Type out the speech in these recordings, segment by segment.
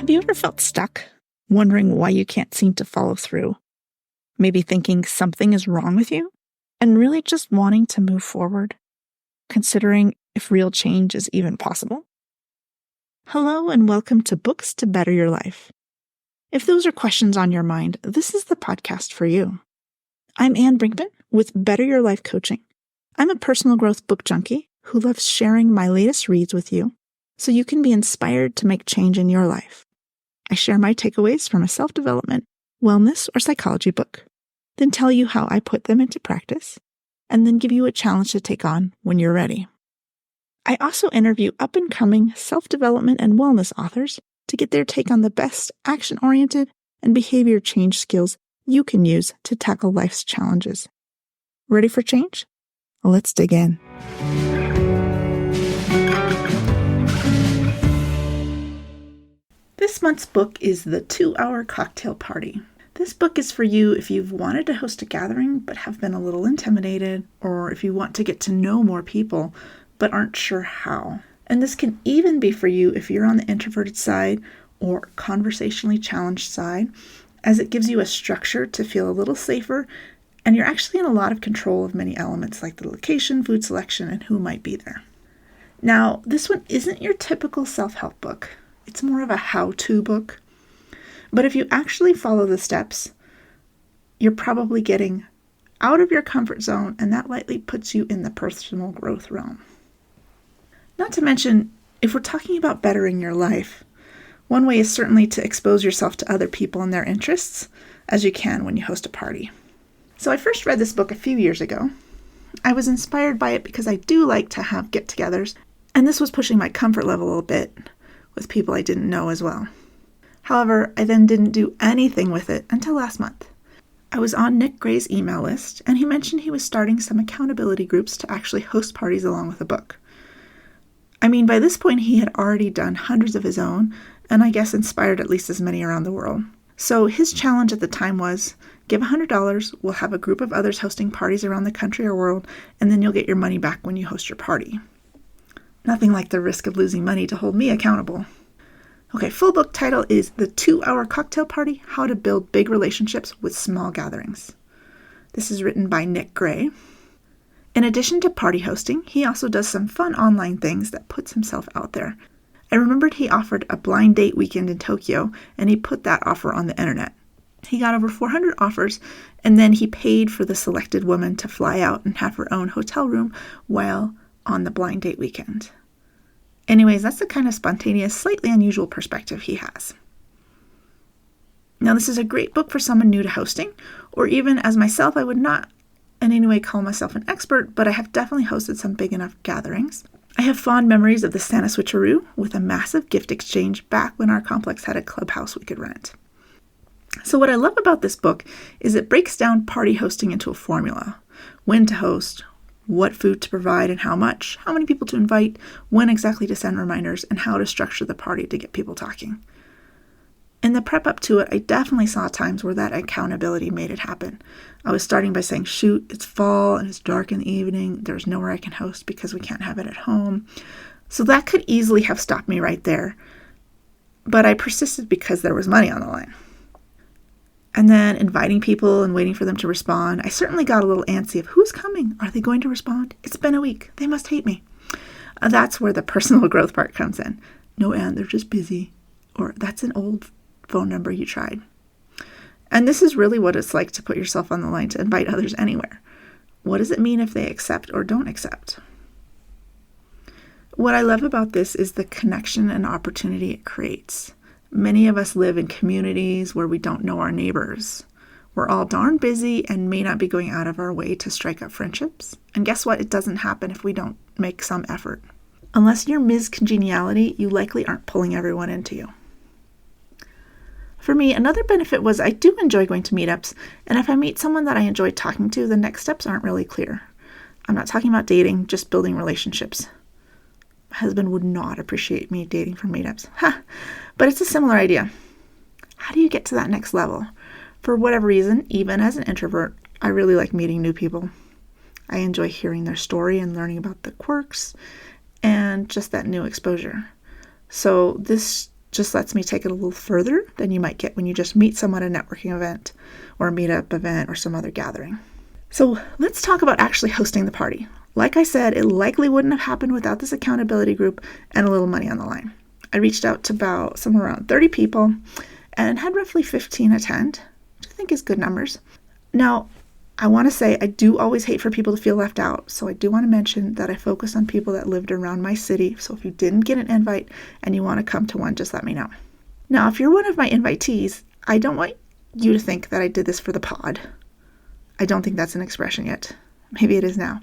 Have you ever felt stuck, wondering why you can't seem to follow through? Maybe thinking something is wrong with you, and really just wanting to move forward, considering if real change is even possible? Hello, and welcome to Books to Better Your Life. If those are questions on your mind, this is the podcast for you. I'm Anne Brinkman with Better Your Life Coaching. I'm a personal growth book junkie who loves sharing my latest reads with you so you can be inspired to make change in your life. I share my takeaways from a self-development, wellness, or psychology book, then tell you how I put them into practice, and then give you a challenge to take on when you're ready. I also interview up-and-coming self-development and wellness authors to get their take on the best action-oriented and behavior change skills you can use to tackle life's challenges. Ready for change? Let's dig in. This month's book is The 2-Hour Cocktail Party. This book is for you if you've wanted to host a gathering but have been a little intimidated, or if you want to get to know more people but aren't sure how. And this can even be for you if you're on the introverted side or conversationally challenged side, as it gives you a structure to feel a little safer, and you're actually in a lot of control of many elements like the location, food selection, and who might be there. Now, this one isn't your typical self-help book. It's more of a how-to book. But if you actually follow the steps, you're probably getting out of your comfort zone, and that likely puts you in the personal growth realm. Not to mention, if we're talking about bettering your life, one way is certainly to expose yourself to other people and their interests, as you can when you host a party. So I first read this book a few years ago. I was inspired by it because I do like to have get-togethers, and this was pushing my comfort level a little bit with people I didn't know as well. However, I then didn't do anything with it until last month. I was on Nick Gray's email list, and he mentioned he was starting some accountability groups to actually host parties along with a book. I mean, by this point, he had already done hundreds of his own, and I guess inspired at least as many around the world. So his challenge at the time was, give $100, we'll have a group of others hosting parties around the country or world, and then you'll get your money back when you host your party. Nothing like the risk of losing money to hold me accountable. Okay, full book title is The 2-Hour Cocktail Party, How to Build Big Relationships with Small Gatherings. This is written by Nick Gray. In addition to party hosting, he also does some fun online things that puts himself out there. I remembered he offered a blind date weekend in Tokyo, and he put that offer on the internet. He got over 400 offers, and then he paid for the selected woman to fly out and have her own hotel room while on the blind date weekend. Anyways, that's the kind of spontaneous, slightly unusual perspective he has. Now, this is a great book for someone new to hosting, or even as myself, I would not in any way call myself an expert, but I have definitely hosted some big enough gatherings. I have fond memories of the Santa Switcheroo with a massive gift exchange back when our complex had a clubhouse we could rent. So what I love about this book is it breaks down party hosting into a formula. When to host, what food to provide and how much, how many people to invite, when exactly to send reminders, and how to structure the party to get people talking. In the prep up to it, I definitely saw times where that accountability made it happen. I was starting by saying, shoot, it's fall and it's dark in the evening. There's nowhere I can host because we can't have it at home. So that could easily have stopped me right there. But I persisted because there was money on the line. And then inviting people and waiting for them to respond, I certainly got a little antsy of who's coming? Are they going to respond? It's been a week. They must hate me. That's where the personal growth part comes in. No, Anne, they're just busy. Or that's an old phone number you tried. And this is really what it's like to put yourself on the line to invite others anywhere. What does it mean if they accept or don't accept? What I love about this is the connection and opportunity it creates. Many of us live in communities where we don't know our neighbors. We're all darn busy and may not be going out of our way to strike up friendships. And guess what? It doesn't happen if we don't make some effort. Unless you're Ms. Congeniality, you likely aren't pulling everyone into you. For me, another benefit was I do enjoy going to meetups, and if I meet someone that I enjoy talking to, the next steps aren't really clear. I'm not talking about dating, just building relationships. My husband would not appreciate me dating for meetups. But it's a similar idea. How do you get to that next level? For whatever reason, even as an introvert, I really like meeting new people. I enjoy hearing their story and learning about the quirks and just that new exposure. So this just lets me take it a little further than you might get when you just meet someone at a networking event or a meetup event or some other gathering. So let's talk about actually hosting the party. Like I said, it likely wouldn't have happened without this accountability group and a little money on the line. I reached out to about somewhere around 30 people and had roughly 15 attend, which I think is good numbers. Now, I want to say I do always hate for people to feel left out, so I do want to mention that I focused on people that lived around my city, so if you didn't get an invite and you want to come to one, just let me know. Now, if you're one of my invitees, I don't want you to think that I did this for the pod. I don't think that's an expression yet. Maybe it is now.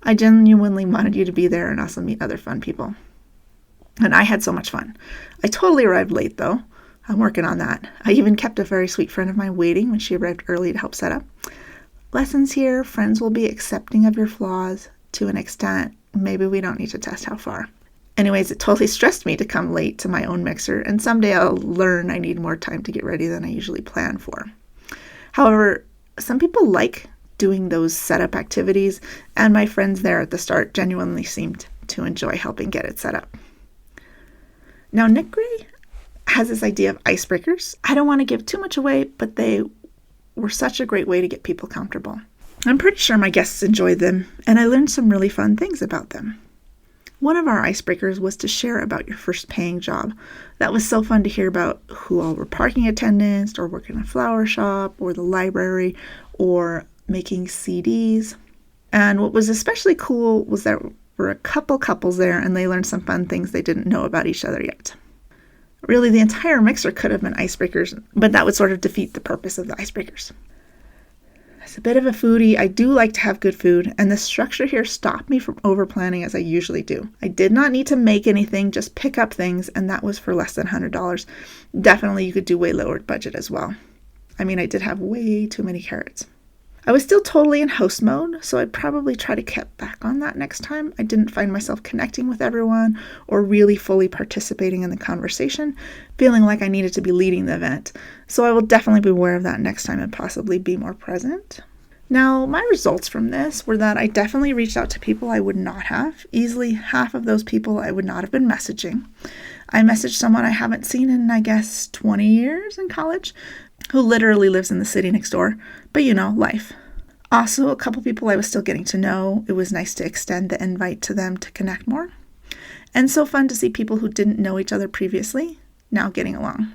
I genuinely wanted you to be there and also meet other fun people. And I had so much fun. I totally arrived late, though. I'm working on that. I even kept a very sweet friend of mine waiting when she arrived early to help set up. Lessons here, friends will be accepting of your flaws to an extent. Maybe we don't need to test how far. Anyways, it totally stressed me to come late to my own mixer, and someday I'll learn I need more time to get ready than I usually plan for. However, some people like doing those setup activities, and my friends there at the start genuinely seemed to enjoy helping get it set up. Now, Nick Gray has this idea of icebreakers. I don't want to give too much away, but they were such a great way to get people comfortable. I'm pretty sure my guests enjoyed them, and I learned some really fun things about them. One of our icebreakers was to share about your first paying job. That was so fun to hear about who all were parking attendants, or working in a flower shop, or the library, or making CDs. And what was especially cool was that there were a couple couples there, and they learned some fun things they didn't know about each other yet. Really, the entire mixer could have been icebreakers, but that would sort of defeat the purpose of the icebreakers. As a bit of a foodie, I do like to have good food, and the structure here stopped me from over-planning as I usually do. I did not need to make anything, just pick up things, and that was for less than $100. Definitely, you could do way lower budget as well. I mean, I did have way too many carrots. I was still totally in host mode, so I'd probably try to cut back on that next time. I didn't find myself connecting with everyone or really fully participating in the conversation, feeling like I needed to be leading the event. So I will definitely be aware of that next time and possibly be more present. Now, my results from this were that I definitely reached out to people I would not have. Easily half of those people I would not have been messaging. I messaged someone I haven't seen in, 20 years in college, who literally lives in the city next door, but life. Also, a couple people I was still getting to know. It was nice to extend the invite to them to connect more. And so fun to see people who didn't know each other previously now getting along.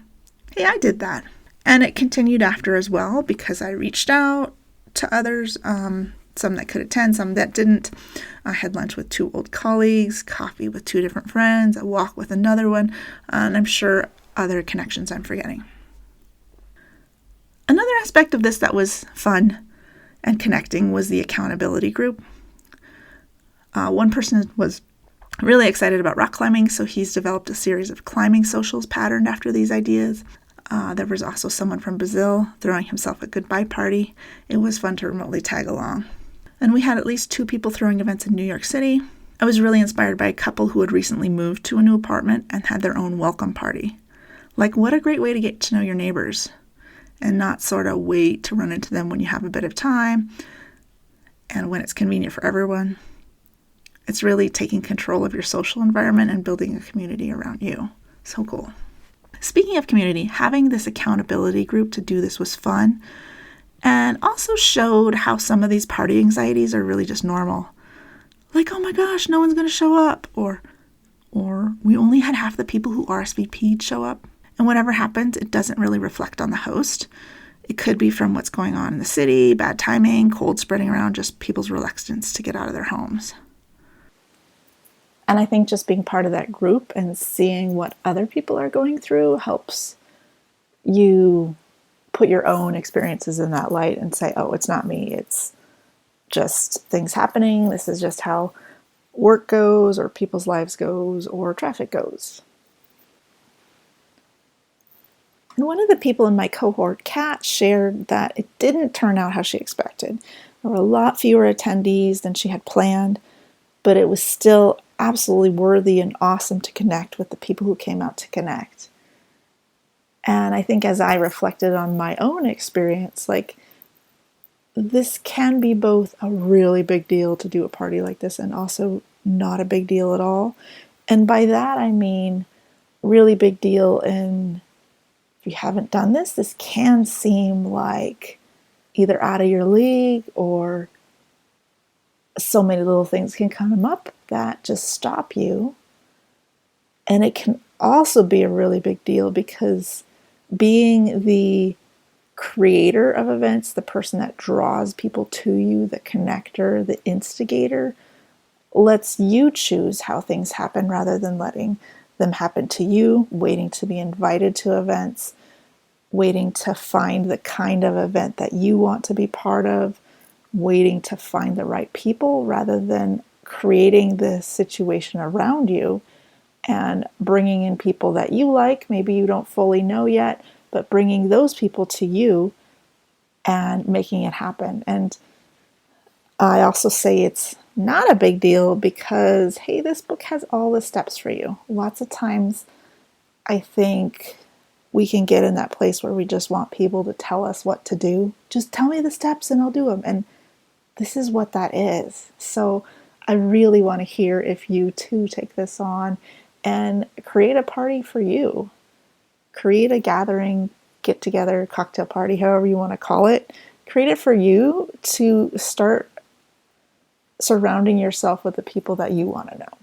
Hey, I did that. And it continued after as well, because I reached out to others, some that could attend, some that didn't. I had lunch with 2 old colleagues, coffee with 2 different friends, a walk with another one, and I'm sure other connections I'm forgetting. Another aspect of this that was fun and connecting was the accountability group. One person was really excited about rock climbing, so he's developed a series of climbing socials patterned after these ideas. There was also someone from Brazil throwing himself a goodbye party. It was fun to remotely tag along. And we had at least 2 people throwing events in New York City. I was really inspired by a couple who had recently moved to a new apartment and had their own welcome party. What a great way to get to know your neighbors and not sort of wait to run into them when you have a bit of time and when it's convenient for everyone. It's really taking control of your social environment and building a community around you. So cool. Speaking of community, having this accountability group to do this was fun and also showed how some of these party anxieties are really just normal. Oh my gosh, no one's going to show up. Or we only had half the people who RSVP'd show up. And whatever happens, it doesn't really reflect on the host. It could be from what's going on in the city, bad timing, cold spreading around, just people's reluctance to get out of their homes. And I think just being part of that group and seeing what other people are going through helps you put your own experiences in that light and say, oh, it's not me. It's just things happening. This is just how work goes or people's lives goes or traffic goes. And one of the people in my cohort, Kat, shared that it didn't turn out how she expected. There were a lot fewer attendees than she had planned, but it was still absolutely worthy and awesome to connect with the people who came out to connect. And I think as I reflected on my own experience, this can be both a really big deal to do a party like this and also not a big deal at all. And by that I mean really big deal. And if you haven't done this, this can seem like either out of your league, or so many little things can come up that just stop you. And it can also be a really big deal because being the creator of events, the person that draws people to you, the connector, the instigator, lets you choose how things happen rather than letting them happen to you, waiting to be invited to events, waiting to find the kind of event that you want to be part of, waiting to find the right people rather than creating the situation around you and bringing in people that you like, maybe you don't fully know yet, but bringing those people to you and making it happen. And I also say it's not a big deal because, hey, this book has all the steps for you. Lots of times I think we can get in that place where we just want people to tell us what to do. Just tell me the steps and I'll do them. And this is what that is. So I really want to hear if you too take this on and create a party for you. Create a gathering, get together, cocktail party, however you want to call it. Create it for you to start surrounding yourself with the people that you want to know.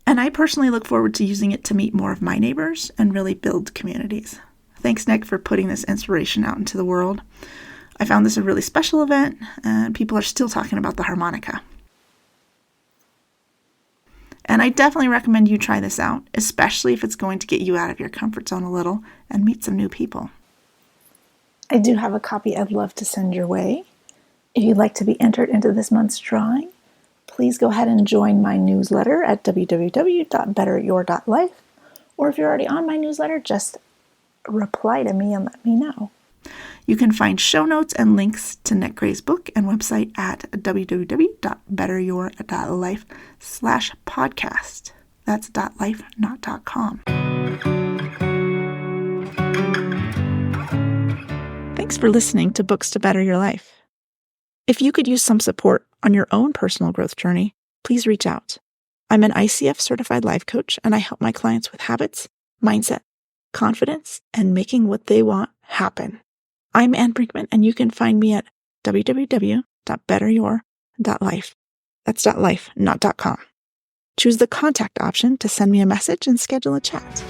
And I personally look forward to using it to meet more of my neighbors and really build communities. Thanks, Nick, for putting this inspiration out into the world. I found this a really special event, and people are still talking about the harmonica. And I definitely recommend you try this out, especially if it's going to get you out of your comfort zone a little and meet some new people. I do have a copy I'd love to send your way. If you'd like to be entered into this month's drawing, please go ahead and join my newsletter at www.betteryour.life. Or if you're already on my newsletter, just reply to me and let me know. You can find show notes and links to Nick Gray's book and website at www.betteryour.life/podcast. That's .life, not .com. Thanks for listening to Books to Better Your Life. If you could use some support on your own personal growth journey, please reach out. I'm an ICF certified life coach, and I help my clients with habits, mindset, confidence, and making what they want happen. I'm Anne Brinkman, and you can find me at www.betteryour.life. That's .life, not .com. Choose the contact option to send me a message and schedule a chat.